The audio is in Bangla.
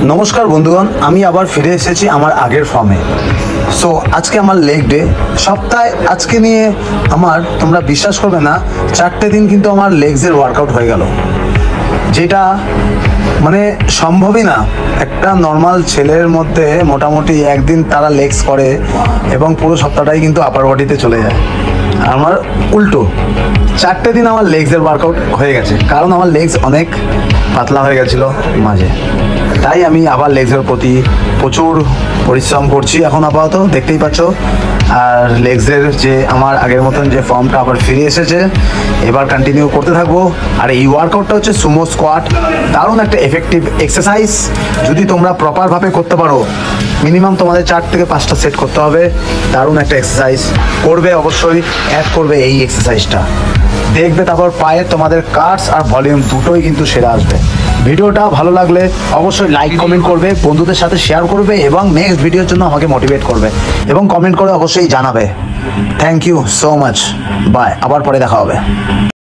নমস্কার বন্ধুগণ, আমি আবার ফিরে এসেছি আমার আগের ফর্মে। সো আজকে আমার লেগ ডে। সপ্তাহে আজকে নিয়ে আমার, তোমরা বিশ্বাস করবে না, 4টে দিন কিন্তু আমার লেগসের ওয়ার্কআউট হয়ে গেল, যেটা মানে সম্ভবই না। একটা নর্মাল ছেলের মধ্যে মোটামুটি একদিন তারা লেগস করে এবং পুরো সপ্তাহটাই কিন্তু আপার বডিতে চলে যায়। আমার উল্টো, 4টে দিন আমার লেগসের ওয়ার্কআউট হয়ে গেছে, কারণ আমার লেগস অনেক পাতলা হয়ে গেছিলো মাঝে। তাই আমি আবার লেগসের প্রতি প্রচুর পরিশ্রম করছি এখন আপাতত, দেখতেই পাচ্ছ। আর লেগসের যে আমার আগের মতন যে ফর্মটা আবার ফিরে এসেছে, এবার কন্টিনিউ করতে থাকবো। আর এই ওয়ার্কআউটটা হচ্ছে সুমো স্কোয়াট, দারুণ একটা এফেক্টিভ এক্সারসাইজ। যদি তোমরা প্রপারভাবে করতে পারো, মিনিমাম তোমাদের 4 থেকে 5টা সেট করতে হবে। দারুণ একটা এক্সারসাইজ করবে, অবশ্যই অ্যাড করবে এই এক্সারসাইজটা, দেখবে তারপর পায়ে তোমাদের কাটস আর ভলিউম দুটোই কিন্তু সেরে আসবে। ভিডিওটা ভালো লাগলে অবশ্যই লাইক কমেন্ট করবে, বন্ধুদের সাথে শেয়ার করবে এবং নেক্সট ভিডিওর জন্য আমাকে মোটিভেট করবে এবং কমেন্ট করে অবশ্যই জানাবে। Thank you so much, bye, আবার পরে দেখা হবে।